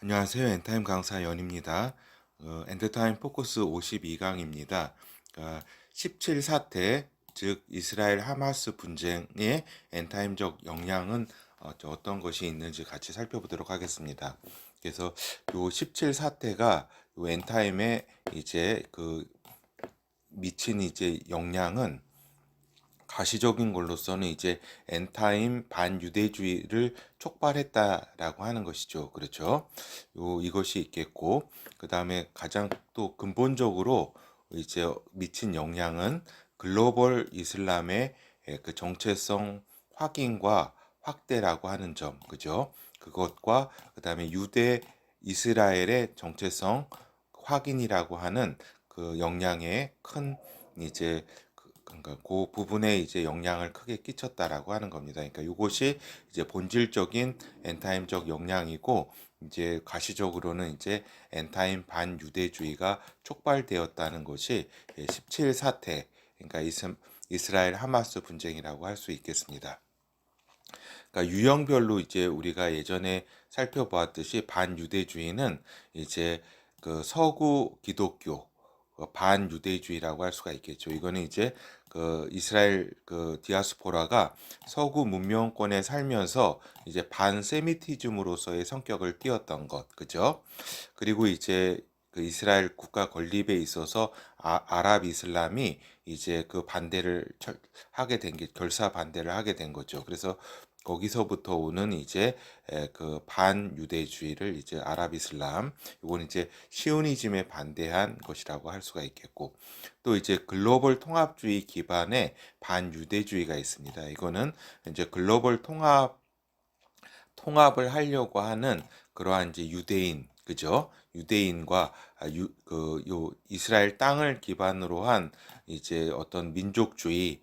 안녕하세요. 엔타임 강사 연입니다. 엔드타임 포커스 52강입니다. 17사태, 즉 이스라엘 하마스 분쟁의 엔타임적 영향은 어떤 것이 있는지 같이 살펴보도록 하겠습니다. 그래서 요 17사태가 요 엔타임에 이제 미친 이제 영향은 가시적인 걸로서는 이제 엔타임 반유대주의를 촉발했다라고 하는 것이죠. 그렇죠? 이것이 있겠고, 그 다음에 가장 또 근본적으로 이제 미친 영향은 글로벌 이슬람의 그 정체성 확인과 확대라고 하는 점, 그죠? 그것과 그 다음에 유대 이스라엘의 정체성 확인이라고 하는 그 영향에 큰 이제 그러니까 그 부분에 이제 영향을 크게 끼쳤다라고 하는 겁니다. 그러니까 이것이 이제 본질적인 엔타임적 영향이고 이제 가시적으로는 이제 엔타임 반유대주의가 촉발되었다는 것이 17사태 그러니까 이스라엘 하마스 분쟁이라고 할 수 있겠습니다. 그러니까 유형별로 이제 우리가 예전에 살펴보았듯이 반유대주의는 이제 그 서구 기독교 반유대주의라고 할 수가 있겠죠. 이거는 이제 그 이스라엘 그 디아스포라가 서구 문명권에 살면서 이제 반세미티즘으로서의 성격을 띠었던 것, 그죠? 그리고 이제 그 이스라엘 국가 건립에 있어서 아랍 이슬람이 이제 그 반대를 하게 된 게 결사 반대를 하게 된 거죠. 그래서 거기서부터 오는 이제 그 반유대주의를 이제 아랍 이슬람 이건 이제 시오니즘에 반대한 것이라고 할 수가 있겠고 또 이제 글로벌 통합주의 기반의 반유대주의가 있습니다. 이거는 이제 글로벌 통합을 하려고 하는 그러한 이제 유대인 그죠? 유대인과 요 이스라엘 땅을 기반으로 한 이제 어떤 민족주의,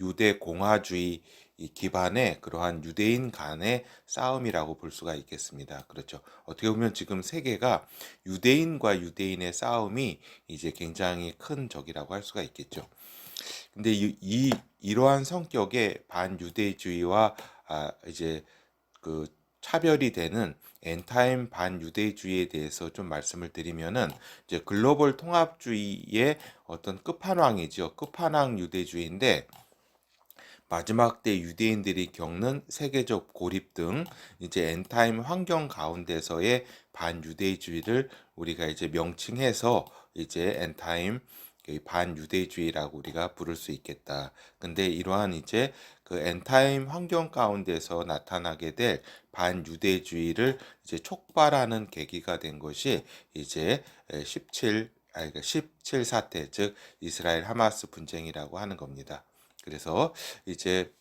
유대 공화주의 이 기반의 그러한 유대인 간의 싸움이라고 볼 수가 있겠습니다. 그렇죠. 어떻게 보면 지금 세계가 유대인과 유대인의 싸움이 이제 굉장히 큰 적이라고 할 수가 있겠죠. 근데 이러한 성격의 반유대주의와 이제 그 차별이 되는 엔타임 반유대주의에 대해서 좀 말씀을 드리면은 이제 글로벌 통합주의의 어떤 끝판왕이죠. 끝판왕 유대주의인데 마지막 때 유대인들이 겪는 세계적 고립 등 이제 엔타임 환경 가운데서의 반유대주의를 우리가 이제 명칭해서 이제 엔타임 반유대주의라고 우리가 부를 수 있겠다. 근데 이러한 이제 그 엔타임 환경 가운데서 나타나게 될 반유대주의를 이제 촉발하는 계기가 된 것이 이제 17사태 즉 이스라엘 하마스 분쟁이라고 하는 겁니다. 그래서 이제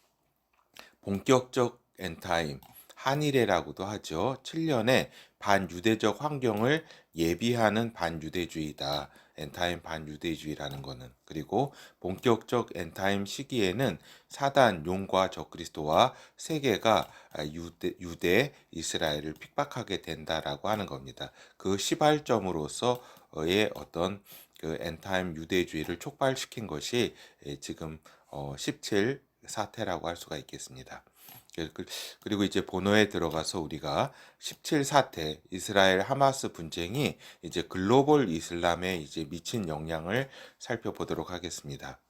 본격적 엔타임 한일회라고도 하죠. 7년의 반유대적 환경을 예비하는 반유대주의다. 엔타임 반유대주의라는 거는. 그리고 본격적 엔타임 시기에는 사단, 용과 적그리스도와 세계가 유대 이스라엘을 픽박하게 된다라고 하는 겁니다. 그 시발점으로서의 어떤 그 엔타임 유대주의를 촉발시킨 것이 지금 17 사태라고 할 수가 있겠습니다. 그리고 이제 본어에 들어가서 우리가 17사태 이스라엘 하마스 분쟁이 이제 글로벌 이슬람에 이제 미친 영향을 살펴보도록 하겠습니다.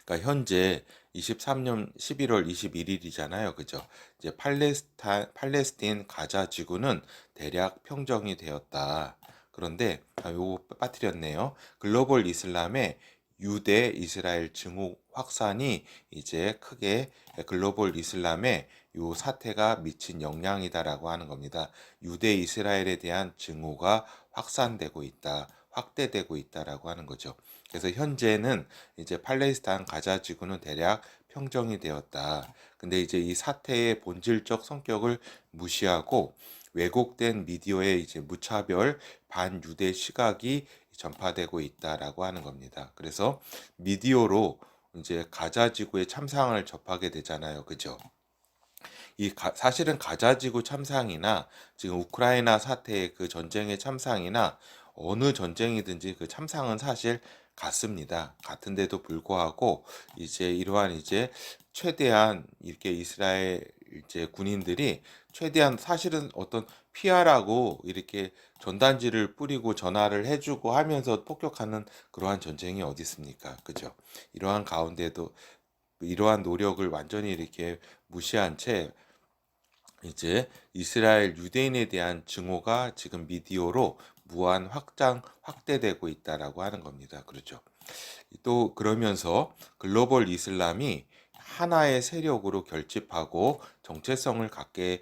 그러니까 현재 23년 11월 21일이잖아요. 그죠? 이제 팔레스틴 가자 지구는 대략 평정이 되었다. 그런데 요거 빠뜨렸네요. 글로벌 이슬람의 유대 이스라엘 증오 확산이 이제 크게 글로벌 이슬람에 요 사태가 미친 영향이다라고 하는 겁니다. 유대 이스라엘에 대한 증오가 확산되고 있다. 확대되고 있다라고 하는 거죠. 그래서 현재는 이제 팔레스타인 가자 지구는 대략 평정이 되었다. 근데 이제 이 사태의 본질적 성격을 무시하고 왜곡된 미디어의 이제 무차별 반유대 시각이 전파되고 있다라고 하는 겁니다. 그래서 미디어로 이제 가자 지구의 참상을 접하게 되잖아요. 그죠? 사실은 가자지구 참상이나 지금 우크라이나 사태의 그 전쟁의 참상이나 어느 전쟁이든지 그 참상은 사실 같습니다. 같은데도 불구하고 이제 이러한 이제 최대한 이렇게 이스라엘 이제 군인들이 최대한 사실은 어떤 피하라고 이렇게 전단지를 뿌리고 전화를 해주고 하면서 폭격하는 그러한 전쟁이 어디 있습니까? 그죠? 이러한 가운데도 이러한 노력을 완전히 이렇게 무시한 채 이제 이스라엘 유대인에 대한 증오가 지금 미디어로 무한 확대되고 있다라고 하는 겁니다. 그렇죠. 또 그러면서 글로벌 이슬람이 하나의 세력으로 결집하고 정체성을 갖게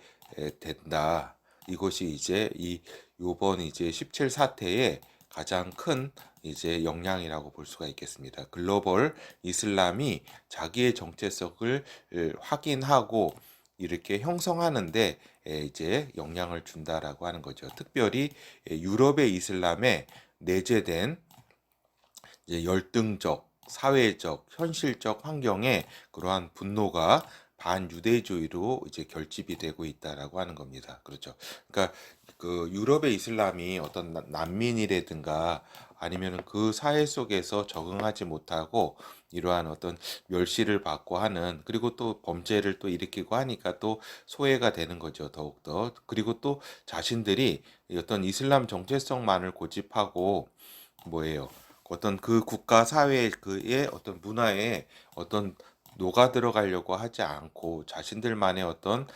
된다. 이것이 이제 이 요번 이제 17 사태의 가장 큰 이제 영향이라고 볼 수가 있겠습니다. 글로벌 이슬람이 자기의 정체성을 확인하고 이렇게 형성하는데 이제 영향을 준다라고 하는 거죠. 특별히 유럽의 이슬람에 내재된 이제 열등적, 사회적, 현실적 환경에 그러한 분노가 반유대주의로 이제 결집이 되고 있다라고 하는 겁니다. 그렇죠. 그러니까 그 유럽의 이슬람이 어떤 난민이라든가 아니면은 그 사회 속에서 적응하지 못하고 이러한 어떤 멸시를 받고 하는, 그리고 또 범죄를 또 일으키고 하니까 또 소외가 되는 거죠. 더욱더. 그리고 또 자신들이 어떤 이슬람 정체성만을 고집하고 뭐예요? 어떤 그 국가 사회의 그의 어떤 문화에 어떤 녹아 들어가려고 하지 않고 자신들만의 어떤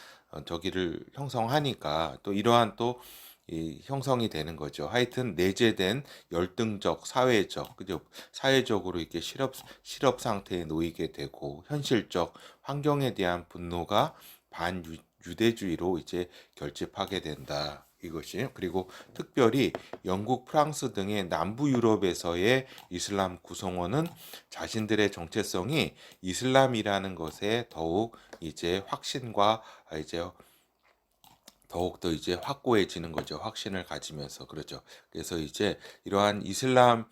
저기를 형성하니까 또 이러한 또 이 형성이 되는 거죠. 하여튼 내재된 열등적, 사회적, 그죠? 사회적으로 이렇게 실업 상태에 놓이게 되고 현실적 환경에 대한 분노가 반유대주의로 이제 결집하게 된다. 이것이, 그리고 특별히 영국, 프랑스 등의 남부 유럽에서의 이슬람 구성원은 자신들의 정체성이 이슬람이라는 것에 더욱 이제 확신과 이제 더욱더 이제 확고해지는 거죠. 확신을 가지면서. 그렇죠. 그래서 이제 이러한 이슬람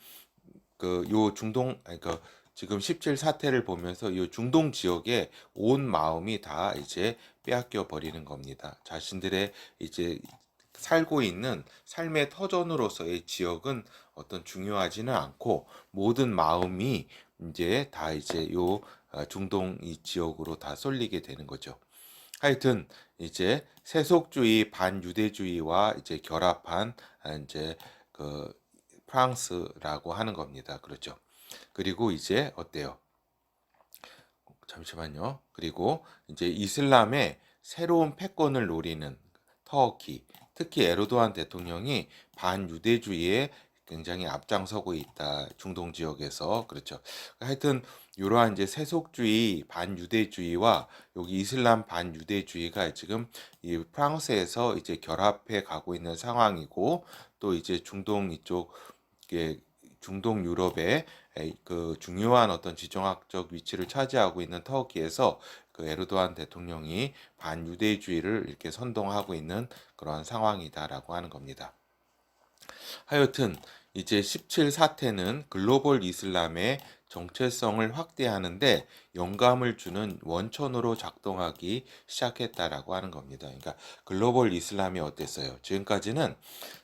그 요 중동 아니 그 지금 17 사태를 보면서 요 중동 지역에 온 마음이 다 이제 빼앗겨 버리는 겁니다. 자신들의 이제 살고 있는 삶의 터전으로서의 지역은 어떤 중요하지는 않고 모든 마음이 이제 다 이제 요 중동 이 지역으로 다 쏠리게 되는 거죠. 하여튼 이제 세속주의 반유대주의와 이제 결합한 이제 그 프랑스라고 하는 겁니다. 그렇죠. 그리고 이제 어때요? 잠시만요. 그리고 이제 이슬람의 새로운 패권을 노리는 터키, 특히 에르도안 대통령이 반유대주의에 굉장히 앞장서고 있다. 중동 지역에서. 그렇죠. 하여튼 이러한 이제 세속주의 반유대주의와 여기 이슬람 반유대주의가 지금 이 프랑스에서 이제 결합해 가고 있는 상황이고, 또 이제 중동 이쪽 중동 유럽의 그 중요한 어떤 지정학적 위치를 차지하고 있는 터키에서 그 에르도안 대통령이 반유대주의를 이렇게 선동하고 있는 그러한 상황이다라고 하는 겁니다. 하여튼 이제 17 사태는 글로벌 이슬람의 정체성을 확대하는데 영감을 주는 원천으로 작동하기 시작했다라고 하는 겁니다. 그러니까 글로벌 이슬람이 어땠어요? 지금까지는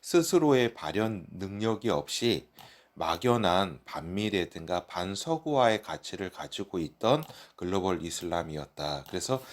스스로의 발현 능력이 없이 막연한 반미라든가 반서구화의 가치를 가지고 있던 글로벌 이슬람이었다. 그래서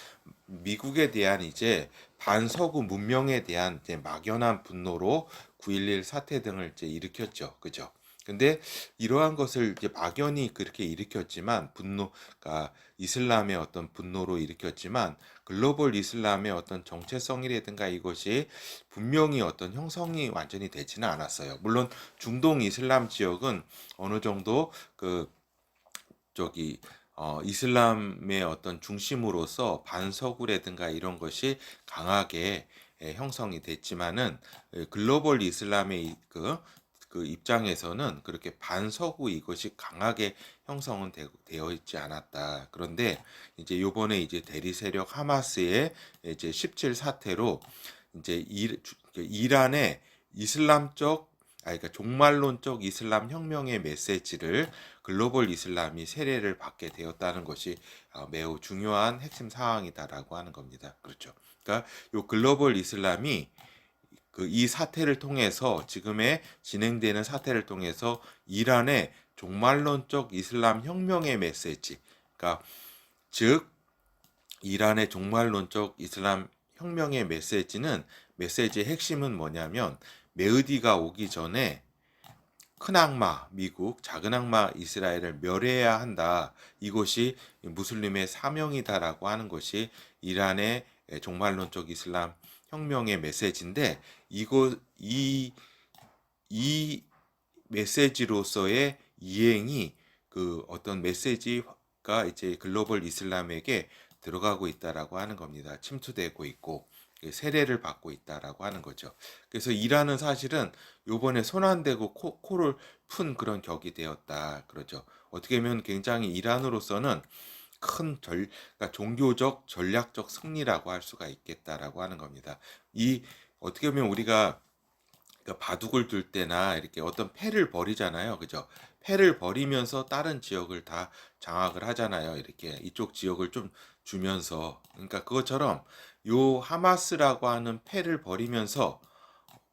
미국에 대한 이제 반서구 문명에 대한 이제 막연한 분노로 9.11 사태 등을 이제 일으켰죠. 그죠? 근데 이러한 것을 이제 막연히 그렇게 일으켰지만 분노가 이슬람의 어떤 분노로 일으켰지만 글로벌 이슬람의 어떤 정체성이라든가 이것이 분명히 어떤 형성이 완전히 되지는 않았어요. 물론 중동 이슬람 지역은 어느 정도 그 저기 이슬람의 어떤 중심으로서 반서구라든가 이런 것이 강하게 형성이 됐지만은 글로벌 이슬람의 그 입장에서는 그렇게 반서구 이것이 강하게 형성은 되어 있지 않았다. 그런데 이제 요번에 이제 대리 세력 하마스의 이제 17 사태로 이제 이란의 이슬람적 그러니까 종말론적 이슬람 혁명의 메시지를 글로벌 이슬람이 세례를 받게 되었다는 것이 매우 중요한 핵심 상황이다라고 하는 겁니다. 그렇죠. 그러니까 요 글로벌 이슬람이 그 이 사태를 통해서 지금의 진행되는 사태를 통해서 이란의 종말론적 이슬람 혁명의 메시지, 그러니까 즉 이란의 종말론적 이슬람 혁명의 메시지의 핵심은 뭐냐면 메흐디가 오기 전에 큰 악마 미국, 작은 악마 이스라엘을 멸해야 한다. 이것이 무슬림의 사명이다라고 하는 것이 이란의 종말론적 이슬람 혁명의 메시지인데 이 메시지로서의 이행이 그 어떤 메시지가 이제 글로벌 이슬람에게 들어가고 있다라고 하는 겁니다. 침투되고 있고 세례를 받고 있다라고 하는 거죠. 그래서 이란은 사실은 요번에 손 안 대고 코를 푼 그런 격이 되었다. 그러죠. 어떻게 보면 굉장히 이란으로서는 그러니까 종교적 전략적 승리라고 할 수가 있겠다라고 하는 겁니다. 이 어떻게 보면 우리가 그러니까 바둑을 둘 때나 이렇게 어떤 패를 버리잖아요. 그죠? 패를 버리면서 다른 지역을 다 장악을 하잖아요. 이렇게 이쪽 지역을 좀 주면서. 그러니까 그것처럼 요 하마스라고 하는 패를 버리면서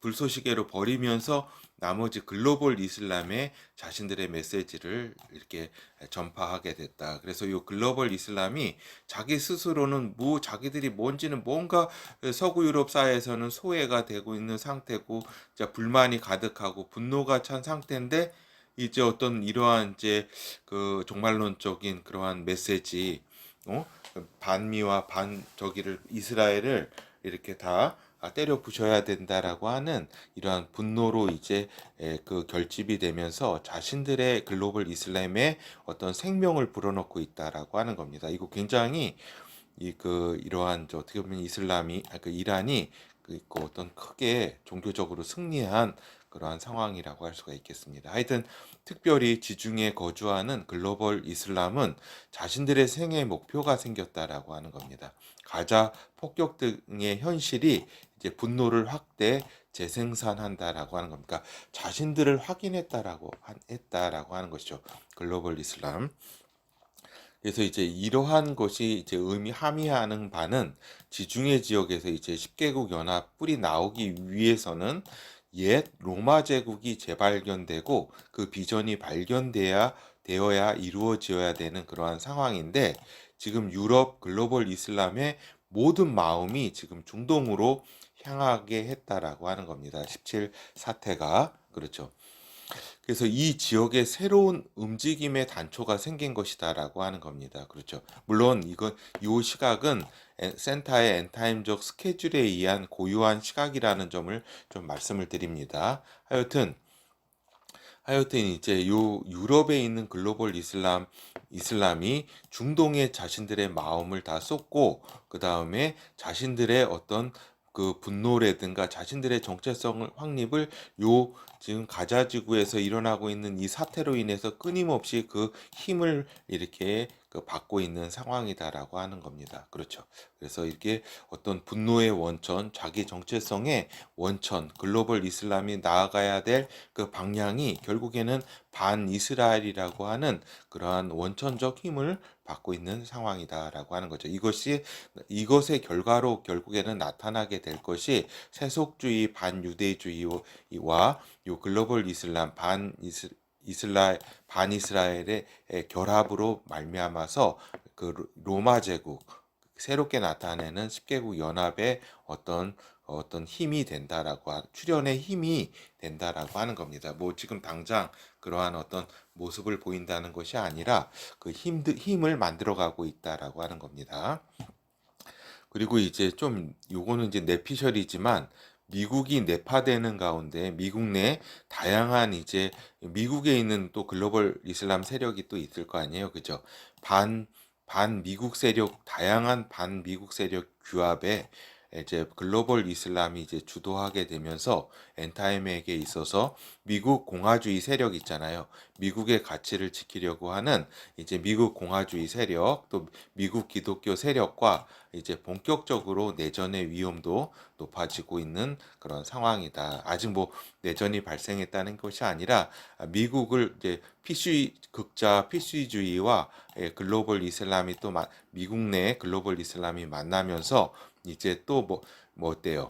불쏘시개로 버리면서 나머지 글로벌 이슬람에 자신들의 메시지를 이렇게 전파하게 됐다. 그래서 이 글로벌 이슬람이 자기 스스로는 자기들이 뭔지는 뭔가 서구 유럽 사회에서는 소외가 되고 있는 상태고 불만이 가득하고 분노가 찬 상태인데 이제 어떤 이러한 이제 그 종말론적인 그러한 메시지, 반미와 반 저기를 이스라엘을 이렇게 다 때려 부셔야 된다라고 하는 이러한 분노로 이제 그 결집이 되면서 자신들의 글로벌 이슬람의 어떤 생명을 불어넣고 있다라고 하는 겁니다. 이거 굉장히 이러한 어떻게 보면 그 이란이 그 어떤 크게 종교적으로 승리한 그러한 상황이라고 할 수가 있겠습니다. 하여튼 특별히 지중해 거주하는 글로벌 이슬람은 자신들의 생애 목표가 생겼다라고 하는 겁니다. 가자 폭격 등의 현실이 이제 분노를 확대 재생산한다라고 하는 겁니다. 그러니까 자신들을 했다라고 하는 것이죠. 글로벌 이슬람. 그래서 이제 이러한 것이 이제 함의하는 바는 지중해 지역에서 이제 10개국 연합 뿔이 나오기 위해서는 옛 로마 제국이 재발견되고 그 비전이 되어야 이루어져야 되는 그러한 상황인데 지금 유럽 글로벌 이슬람의 모든 마음이 지금 중동으로 향하게 했다라고 하는 겁니다. 17 사태가 그렇죠. 그래서 이 지역에 새로운 움직임의 단초가 생긴 것이다라고 하는 겁니다. 그렇죠. 물론 이 시각은 센터의 엔타임적 스케줄에 의한 고유한 시각이라는 점을 좀 말씀을 드립니다. 하여튼 이제 요 유럽에 있는 글로벌 이슬람이 중동에 자신들의 마음을 다 쏟고 그 다음에 자신들의 어떤 그 분노라든가 자신들의 정체성을 확립을 지금 가자 지구에서 일어나고 있는 이 사태로 인해서 끊임없이 그 힘을 이렇게 받고 있는 상황이다라고 하는 겁니다. 그렇죠. 그래서 이게 어떤 분노의 원천, 자기 정체성의 원천, 글로벌 이슬람이 나아가야 될 그 방향이 결국에는 반이스라엘이라고 하는 그러한 원천적 힘을 받고 있는 상황이다라고 하는 거죠. 이것의 결과로 결국에는 나타나게 될 것이 세속주의 반유대주의와 요 글로벌 이슬람 반이스라엘의 결합으로 말미암아서 그 로마 제국 새롭게 나타내는 10개국 연합의 어떤 힘이 출현의 힘이 된다라고 하는 겁니다. 뭐 지금 당장 그러한 어떤 모습을 보인다는 것이 아니라 그 힘을 만들어가고 있다라고 하는 겁니다. 그리고 이제 요거는 이제 내피셜이지만 미국이 내파되는 가운데 미국 내 다양한 이제 미국에 있는 또 글로벌 이슬람 세력이 또 있을 거 아니에요. 그죠? 다양한 반미국 세력 규합에 이제 글로벌 이슬람이 이제 주도하게 되면서 엔타임에게 있어서 미국 공화주의 세력 있잖아요. 미국의 가치를 지키려고 하는 이제 미국 공화주의 세력 또 미국 기독교 세력과 이제 본격적으로 내전의 위험도 높아지고 있는 그런 상황이다. 아직 뭐 내전이 발생했다는 것이 아니라 미국을 이제 피시주의와 글로벌 이슬람이 또 미국 내 글로벌 이슬람이 만나면서 이제 또 뭐 어때요?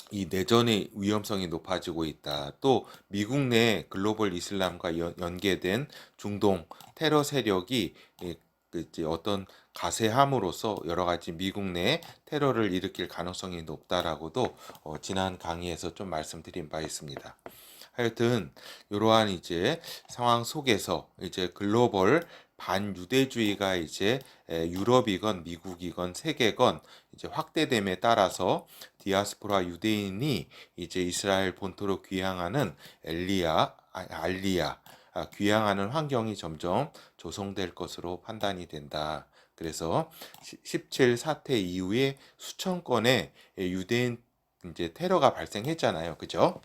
이 내전의 위험성이 높아지고 있다. 또 미국 내 글로벌 이슬람과 연계된 중동 테러 세력이 그 이제 어떤 가세함으로써 여러 가지 미국 내 테러를 일으킬 가능성이 높다라고도 지난 강의에서 좀 말씀드린 바 있습니다. 하여튼 이러한 이제 상황 속에서 이제 글로벌 반유대주의가 이제 유럽이건 미국이건 세계건 이제 확대됨에 따라서 디아스포라 유대인이 이제 이스라엘 본토로 귀향하는 알리야 귀향하는 환경이 점점 조성될 것으로 판단이 된다. 그래서 17 사태 이후에 수천 건의 유대인 이제 테러가 발생했잖아요. 그죠?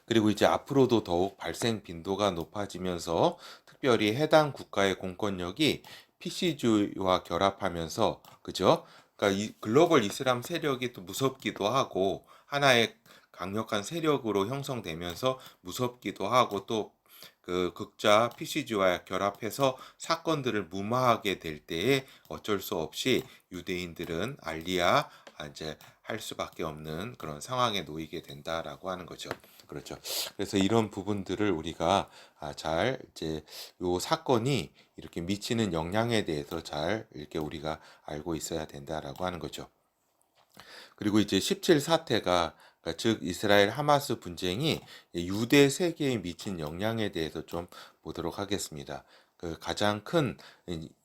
그리고 이제 앞으로도 더욱 발생 빈도가 높아지면서 특별히 해당 국가의 공권력이 PC주의와 결합하면서 그죠? 그러니까 이 글로벌 이슬람 세력이 또 무섭기도 하고 하나의 강력한 세력으로 형성되면서 무섭기도 하고 또 그 극자 PC주의와 결합해서 사건들을 무마하게 될 때에 어쩔 수 없이 유대인들은 알리야 이제 할 수밖에 없는 그런 상황에 놓이게 된다라고 하는 거죠. 그렇죠. 그래서 이런 부분들을 우리가 잘 이제 요 사건이 이렇게 미치는 영향에 대해서 잘 이렇게 우리가 알고 있어야 된다라고 하는 거죠. 그리고 이제 17 사태가 그러니까 즉 이스라엘 하마스 분쟁이 유대 세계에 미친 영향에 대해서 좀 보도록 하겠습니다. 그 가장 큰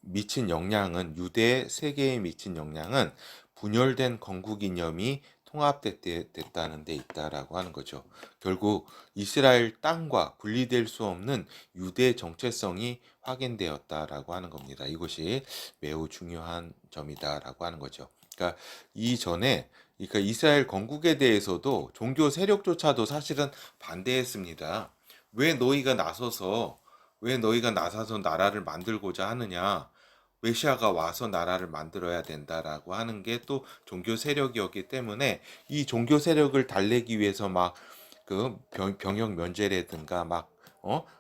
미친 영향은 유대 세계에 미친 영향은 분열된 건국 이념이 통합됐다는 데 있다라고 하는 거죠. 결국 이스라엘 땅과 분리될 수 없는 유대 정체성이 확인되었다라고 하는 겁니다. 이것이 매우 중요한 점이다라고 하는 거죠. 그러니까 이전에 그러니까 이스라엘 건국에 대해서도 종교 세력조차도 사실은 반대했습니다. 왜 너희가 나서서 왜 너희가 나서서 나라를 만들고자 하느냐? 메시아가 와서 나라를 만들어야 된다라고 하는 게 또 종교 세력이었기 때문에 이 종교 세력을 달래기 위해서 막 그 병역 면제라든가 막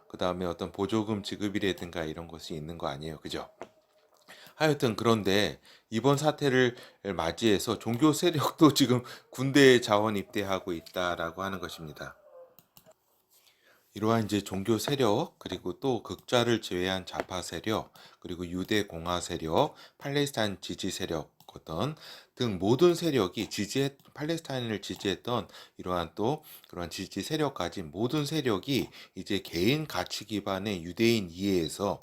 그다음에 어떤 보조금 지급이라든가 이런 것이 있는 거 아니에요. 그죠? 하여튼 그런데 이번 사태를 맞이해서 종교 세력도 지금 군대에 자원 입대하고 있다라고 하는 것입니다. 이러한 이제 종교 세력, 그리고 또 극자를 제외한 좌파 세력, 그리고 유대 공화 세력, 팔레스타인 지지 세력 어떤 등 모든 세력이 팔레스타인을 지지했던 이러한 또 그러한 지지 세력까지 모든 세력이 이제 개인 가치 기반의 유대인 이해에서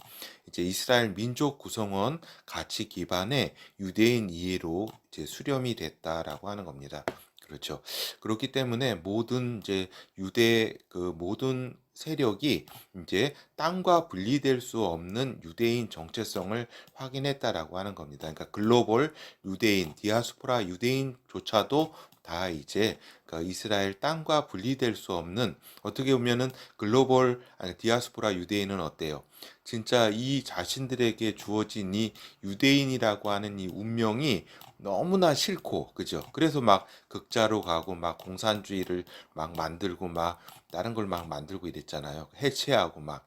이제 이스라엘 민족 구성원 가치 기반의 유대인 이해로 이제 수렴이 됐다라고 하는 겁니다. 그렇죠. 그렇기 때문에 모든 이제 유대 그 모든 세력이 이제 땅과 분리될 수 없는 유대인 정체성을 확인했다라고 하는 겁니다. 그러니까 글로벌 유대인, 디아스포라 유대인조차도 다 이제 그러니까 이스라엘 땅과 분리될 수 없는 어떻게 보면은 글로벌 디아스포라 유대인은 어때요? 진짜 이 자신들에게 주어진 이 유대인이라고 하는 이 운명이 너무나 싫고 그죠? 그래서 막 극자로 가고 막 공산주의를 막 만들고 막 다른 걸 막 만들고 이랬잖아요. 해체하고 막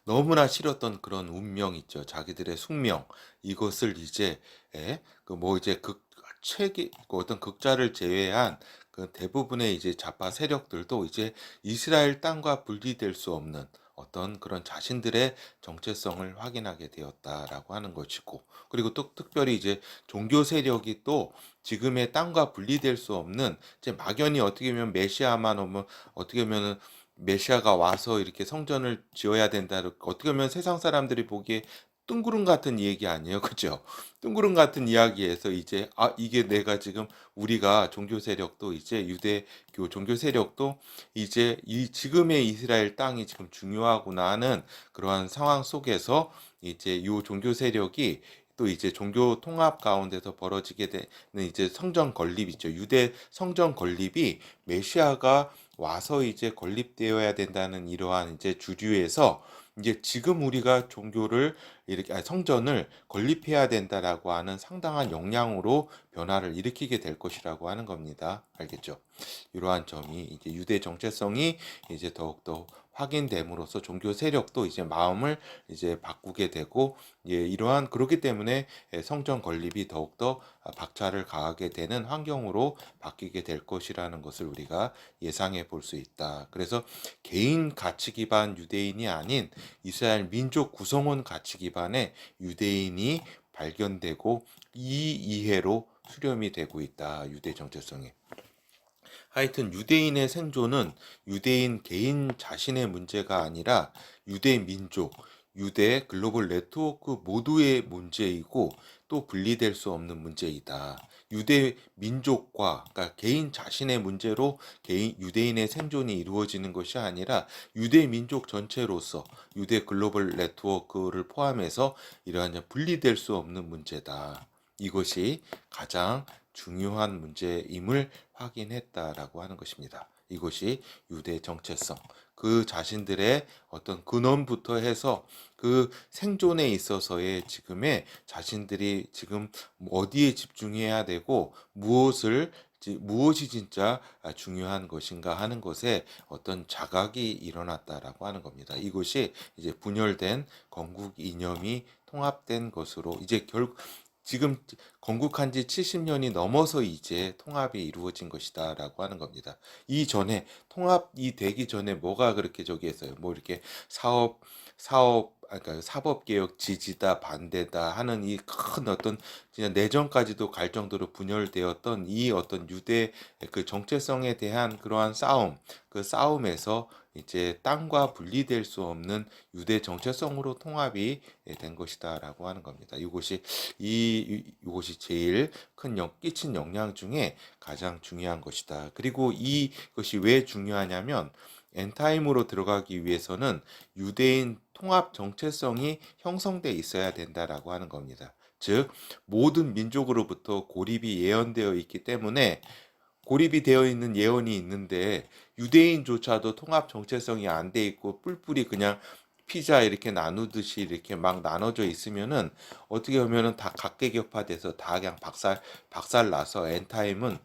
너무나 싫었던 그런 운명 있죠. 자기들의 숙명 이것을 이제 그 뭐 이제 극 책이 그 어떤 극자를 제외한 그 대부분의 이제 좌파 세력들도 이제 이스라엘 땅과 분리될 수 없는 어떤 그런 자신들의 정체성을 확인하게 되었다라고 하는 것이고 그리고 또 특별히 이제 종교 세력이 또 지금의 땅과 분리될 수 없는 이제 막연히 어떻게 보면 메시아만 오면 어떻게 보면은 메시아가 와서 이렇게 성전을 지어야 된다. 어떻게 보면 세상 사람들이 보기에 뜬구름 같은 얘기 아니에요. 그죠? 뜬구름 같은 이야기에서 이제 이게 내가 지금 우리가 종교 세력도 이제 유대교 종교 세력도 이제 이 지금의 이스라엘 땅이 지금 중요하구나 하는 그러한 상황 속에서 이제 요 종교 세력이 또 이제 종교 통합 가운데서 벌어지게 되는 이제 성전 건립이죠. 유대 성전 건립이 메시아가 와서 이제 건립되어야 된다는 이러한 이제 주류에서 이제 지금 우리가 종교를 이렇게 성전을 건립해야 된다라고 하는 상당한 역량으로 변화를 일으키게 될 것이라고 하는 겁니다. 알겠죠? 이러한 점이 이제 유대 정체성이 이제 더욱더 확인됨으로써 종교 세력도 이제 마음을 이제 바꾸게 되고 이러한 그렇기 때문에 성전 건립이 더욱더 박차를 가하게 되는 환경으로 바뀌게 될 것이라는 것을 우리가 예상해 볼 수 있다. 그래서 개인 가치 기반 유대인이 아닌 이스라엘 민족 구성원 가치 기반 기반의 유대인이 발견되고 이 이해로 수렴이 되고 있다. 유대 정체성이. 하여튼 유대인의 생존은 유대인 개인 자신의 문제가 아니라 유대 민족, 유대 글로벌 네트워크 모두의 문제이고 또 분리될 수 없는 문제이다. 유대 민족과 그러니까 개인 자신의 문제로 유대인의 생존이 이루어지는 것이 아니라 유대 민족 전체로서 유대 글로벌 네트워크를 포함해서 이러한 분리될 수 없는 문제다. 이것이 가장 중요한 문제임을 확인했다라고 하는 것입니다. 이것이 유대 정체성, 그 자신들의 어떤 근원부터 해서 그 생존에 있어서의 지금의 자신들이 지금 어디에 집중해야 되고 무엇이 진짜 중요한 것인가 하는 것에 어떤 자각이 일어났다라고 하는 겁니다. 이것이 이제 분열된 건국 이념이 통합된 것으로 이제 지금 건국한 지 70년이 넘어서 이제 통합이 이루어진 것이다라고 하는 겁니다. 이전에 통합이 되기 전에 뭐가 그렇게 저기 했어요. 뭐 이렇게 그러니까 사법개혁 지지다 반대다 하는 이 큰 어떤 그냥 내전까지도 갈 정도로 분열되었던 이 어떤 유대 그 정체성에 대한 그러한 싸움, 그 싸움에서 이제 땅과 분리될 수 없는 유대 정체성으로 통합이 된 것이다라고 하는 겁니다. 이것이 제일 끼친 영향 중에 가장 중요한 것이다. 그리고 이것이 왜 중요하냐면 엔타임으로 들어가기 위해서는 유대인 통합 정체성이 형성돼 있어야 된다라고 하는 겁니다. 즉 모든 민족으로부터 고립이 예언되어 있기 때문에 고립이 되어 있는 예언이 있는데 유대인조차도 통합 정체성이 안 돼 있고 뿔뿔이 그냥 피자 이렇게 나누듯이 이렇게 막 나눠져 있으면은 어떻게 보면은 다 각계격파돼서 다 그냥 박살 나서 엔타임은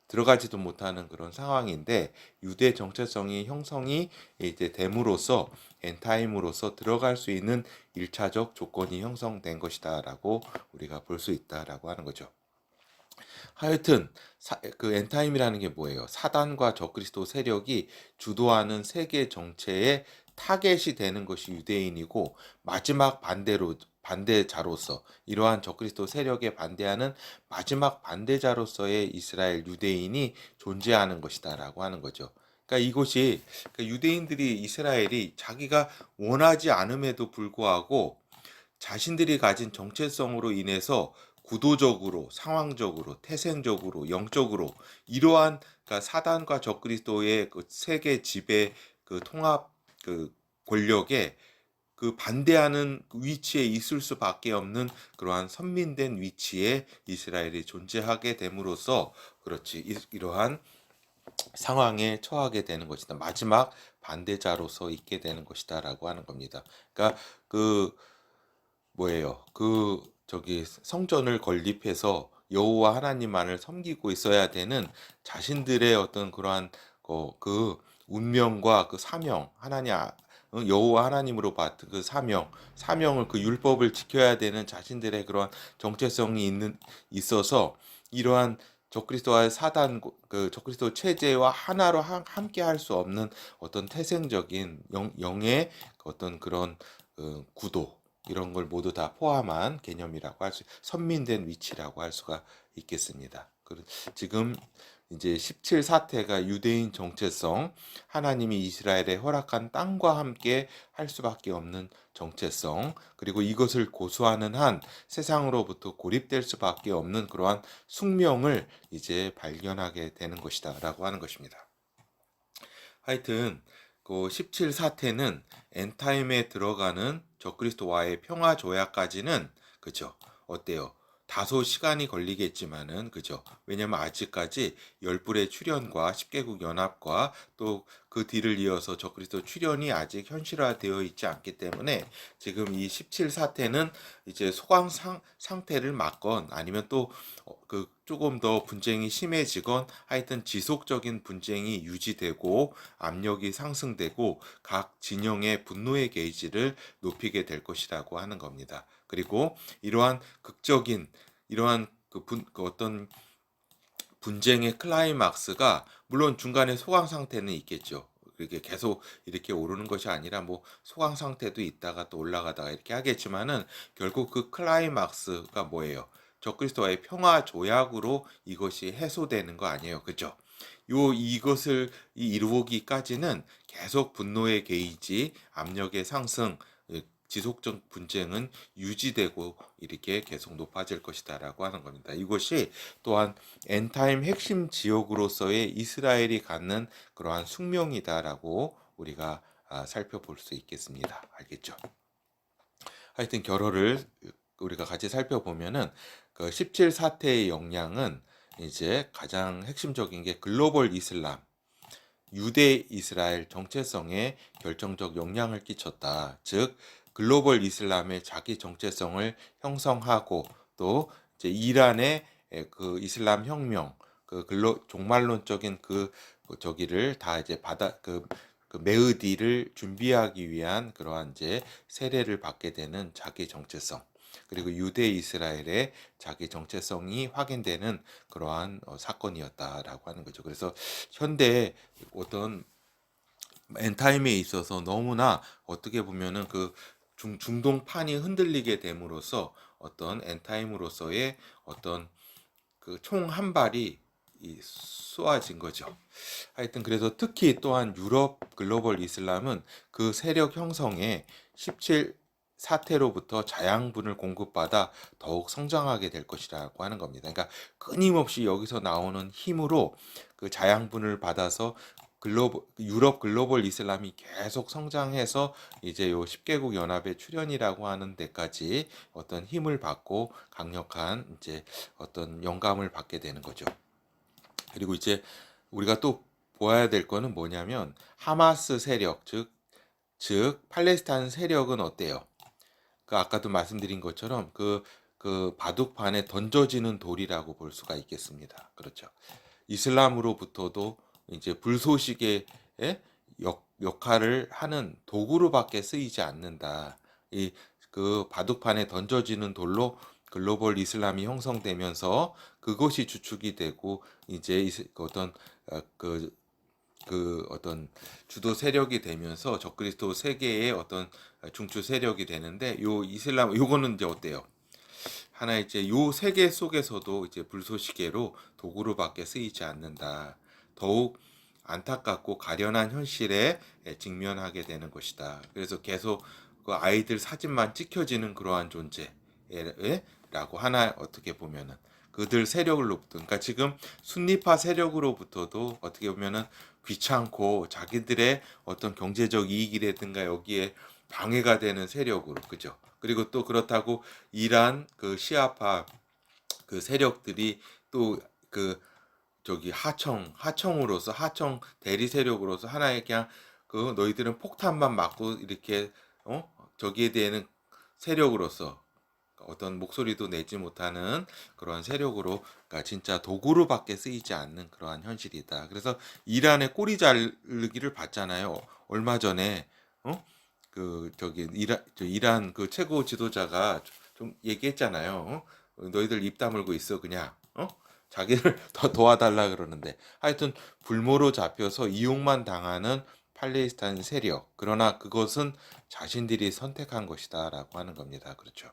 들어가지도 못하는 그런 상황인데 유대 정체성이 형성이 이제 됨으로써 엔타임으로서 들어갈 수 있는 1차적 조건이 형성된 것이다라고 우리가 볼 수 있다라고 하는 거죠. 하여튼 그 엔타임이라는 게 뭐예요? 사단과 적그리스도 세력이 주도하는 세계 정체의 타겟이 되는 것이 유대인이고 마지막 반대자로서 이러한 적그리스도 세력에 반대하는 마지막 반대자로서의 이스라엘 유대인이 존재하는 것이다라고 하는 거죠. 그러니까 이것이 유대인들이 이스라엘이 자기가 원하지 않음에도 불구하고 자신들이 가진 정체성으로 인해서 구도적으로, 상황적으로, 태생적으로, 영적으로 이러한 그러니까 사단과 적그리스도의 그 세계 지배 그 통합 그 권력에 그 반대하는 위치에 있을 수밖에 없는 그러한 선민된 위치에 이스라엘이 존재하게 됨으로써 이러한 상황에 처하게 되는 것이다. 마지막 반대자로서 있게 되는 것이다라고 하는 겁니다. 그러니까 그 뭐예요? 성전을 건립해서 여호와 하나님만을 섬기고 있어야 되는 자신들의 어떤 그러한 그 운명과 그 사명, 여호와 하나님으로 받은 그 사명을 그 율법을 지켜야 되는 자신들의 그러한 정체성이 있어서 이러한 적그리스도와의 적그리스도 체제와 하나로 함께 할 수 없는 어떤 태생적인 영의 어떤 그런 구도 이런 걸 모두 다 포함한 개념이라고 선민된 위치라고 할 수가 있겠습니다. 지금 이제 17사태가 유대인 정체성, 하나님이 이스라엘에 허락한 땅과 함께 할 수밖에 없는 정체성, 그리고 이것을 고수하는 한 세상으로부터 고립될 수밖에 없는 그러한 숙명을 이제 발견하게 되는 것이다라고 하는 것입니다. 하여튼 그 17사태는 엔타임에 들어가는 적그리스도와의 평화 조약까지는 그죠? 어때요? 다소 시간이 걸리겠지만은 그죠? 왜냐면 아직까지 열불의 출현과 10개국 연합과 또 그 뒤를 이어서 적그리스도 출현이 아직 현실화되어 있지 않기 때문에 지금 이 17사태는 이제 소강 상태를 맞건 아니면 또 조금 더 분쟁이 심해지건 하여튼 지속적인 분쟁이 유지되고 압력이 상승되고 각 진영의 분노의 게이지를 높이게 될 것이라고 하는 겁니다. 그리고 이러한 어떤 분쟁의 클라이막스가 물론 중간에 소강 상태는 있겠죠. 이렇게 계속 이렇게 오르는 것이 아니라 뭐 소강 상태도 있다가 또 올라가다가 이렇게 하겠지만은 결국 그 클라이막스가 뭐예요? 적그리스도와의 평화 조약으로 이것이 해소되는 거 아니에요. 그죠? 이것을 이루기까지는 계속 분노의 게이지, 압력의 상승, 지속적 분쟁은 유지되고 이렇게 계속 높아질 것이다라고 하는 겁니다. 이것이 또한 엔타임 핵심 지역으로서의 이스라엘이 갖는 그러한 숙명이다라고 우리가 살펴볼 수 있겠습니다. 알겠죠? 하여튼 결어를 우리가 같이 살펴보면은 그 17사태의 영향은 이제 가장 핵심적인 게 글로벌 이슬람, 유대 이스라엘 정체성에 결정적 영향을 끼쳤다. 즉 글로벌 이슬람의 자기 정체성을 형성하고 또 이제 이란의 그 이슬람 혁명 그 종말론적인 저기를 다 이제 그 메으디를 준비하기 위한 그러한 이제 세례를 받게 되는 자기 정체성 그리고 유대 이스라엘의 자기 정체성이 확인되는 그러한 사건이었다라고 하는 거죠. 그래서 현대 어떤 엔타임에 있어서 너무나 어떻게 보면은 그 중동판이 흔들리게 됨으로써 어떤 엔타임으로서의 어떤 그 총 한 발이 쏘아진 거죠. 하여튼 그래서 특히 또한 유럽 글로벌 이슬람은 그 세력 형성에 17 사태로부터 자양분을 공급받아 더욱 성장하게 될 것이라고 하는 겁니다. 그러니까 끊임없이 여기서 나오는 힘으로 그 자양분을 받아서 유럽 글로벌 이슬람이 계속 성장해서 이제 요 10개국 연합의 출연이라고 하는 데까지 어떤 힘을 받고 강력한 이제 어떤 영감을 받게 되는 거죠. 그리고 이제 우리가 또 보아야 될 거는 뭐냐면 하마스 세력 즉 팔레스타인 세력은 어때요? 그 아까도 말씀드린 것처럼 그 바둑판에 던져지는 돌이라고 볼 수가 있겠습니다. 그렇죠. 이슬람으로부터도 이제 불쏘시개의 역할을 하는 도구로밖에 쓰이지 않는다. 그 바둑판에 던져지는 돌로 글로벌 이슬람이 형성되면서 그것이 주축이 되고 이제 어떤 그 어떤 주도 세력이 되면서 적그리스도 세계의 어떤 중추 세력이 되는데 요 이슬람 요거는 이제 어때요? 하나 이제 요 세계 속에서도 이제 불쏘시개로 도구로밖에 쓰이지 않는다. 더욱 안타깝고 가련한 현실에 직면하게 되는 것이다. 그래서 계속 그 아이들 사진만 찍혀지는 그러한 존재라고 하나 어떻게 보면은 그들 세력으로부터 그러니까 지금 순리파 세력으로부터도 어떻게 보면은 귀찮고 자기들의 어떤 경제적 이익이라든가 여기에 방해가 되는 세력으로 그죠. 그리고 또 그렇다고 이란 그 시아파 그 세력들이 또 그 저기 하청으로서 하청 대리 세력으로서 하나의 그냥 그 너희들은 폭탄만 맞고 이렇게 저기에 대한 세력으로서 어떤 목소리도 내지 못하는 그러한 세력으로 그러니까 진짜 도구로밖에 쓰이지 않는 그러한 현실이다. 그래서 이란의 꼬리 자르기를 봤잖아요. 얼마 전에 그 저기 이란 그 최고 지도자가 좀 얘기했잖아요. 너희들 입 다물고 있어 그냥 자기를 더 도와달라 그러는데 하여튼 불모로 잡혀서 이용만 당하는 팔레스타인 세력. 그러나 그것은 자신들이 선택한 것이다라고 하는 겁니다. 그렇죠.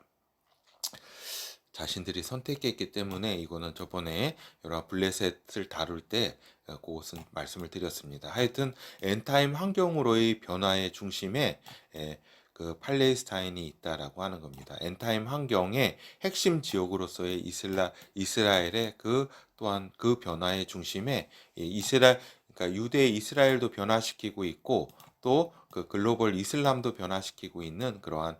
자신들이 선택했기 때문에 이거는 저번에 여러 블레셋을 다룰 때 그것은 말씀을 드렸습니다. 하여튼 엔타임 환경으로의 변화의 중심에 그 팔레스타인이 있다라고 하는 겁니다. 엔타임 환경의 핵심 지역으로서의 이스라엘의 그 또한 그 변화의 중심에 그러니까 유대 이스라엘도 변화시키고 있고 또 그 글로벌 이슬람도 변화시키고 있는 그러한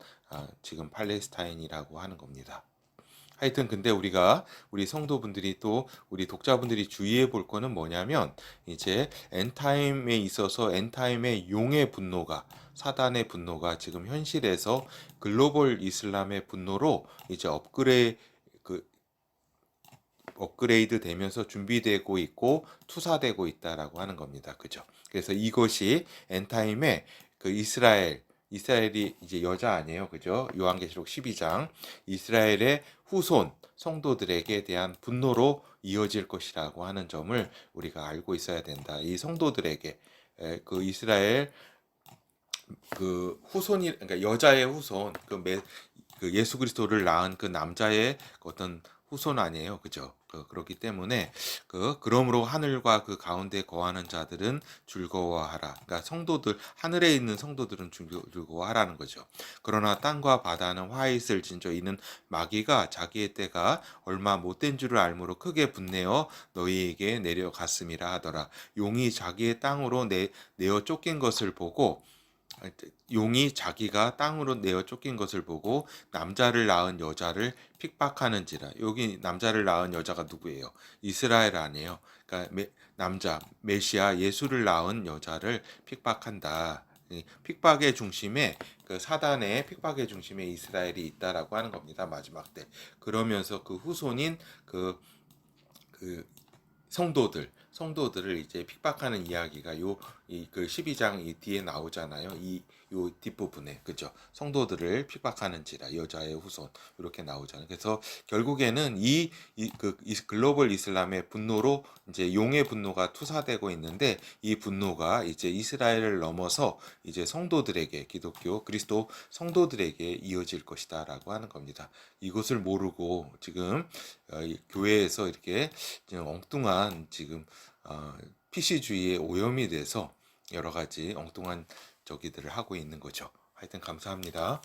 지금 팔레스타인이라고 하는 겁니다. 하여튼 근데 우리 성도분들이 또 우리 독자분들이 주의해 볼 거는 뭐냐면 이제 엔타임에 있어서 엔타임의 용의 분노가 사단의 분노가 지금 현실에서 글로벌 이슬람의 분노로 이제 업그레이드 되면서 준비되고 있고 투사되고 있다라고 하는 겁니다. 그죠? 그래서 이것이 엔타임에 그 이스라엘이 이제 여자 아니에요. 그죠? 요한계시록 12장 이스라엘의 후손 성도들에게 대한 분노로 이어질 것이라고 하는 점을 우리가 알고 있어야 된다. 이 성도들에게 그 이스라엘 그 후손이 그러니까 여자의 후손 그 예수 그리스도를 낳은 그 남자의 어떤 후손 아니에요, 그죠? 그렇기 때문에 그러므로 하늘과 그 가운데 거하는 자들은 즐거워하라. 그러니까 성도들 하늘에 있는 성도들은 즐거워하라는 거죠. 그러나 땅과 바다는 화 있을 진저 이는 마귀가 자기의 때가 얼마 못된 줄을 알므로 크게 분내어 너희에게 내려갔음이라 하더라. 용이 자기의 땅으로 내어 쫓긴 것을 보고 용이 자기가 땅으로 내어 쫓긴 것을 보고 남자를 낳은 여자를 핍박하는지라. 여기 남자를 낳은 여자가 누구예요? 이스라엘 아니에요. 그러니까 남자 메시아 예수를 낳은 여자를 픽박한다. 픽박의 중심에 그 사단의 픽박의 중심에 이스라엘이 있다라고 하는 겁니다. 마지막 때. 그러면서 그 후손인 그 성도들을 이제 핍박하는 이야기가 그 12장 이 뒤에 나오잖아요. 요 뒷부분에 그죠? 성도들을 핍박하는지라 여자의 후손 이렇게 나오잖아요. 그래서 결국에는 이 글로벌 이슬람의 분노로 이제 용의 분노가 투사되고 있는데 이 분노가 이제 이스라엘을 넘어서 이제 성도들에게 기독교 그리스도 성도들에게 이어질 것이다라고 하는 겁니다. 이것을 모르고 지금 교회에서 이렇게 엉뚱한 지금 PC주의에 오염이 돼서 여러 가지 엉뚱한 저기들을 하고 있는 거죠. 하여튼 감사합니다.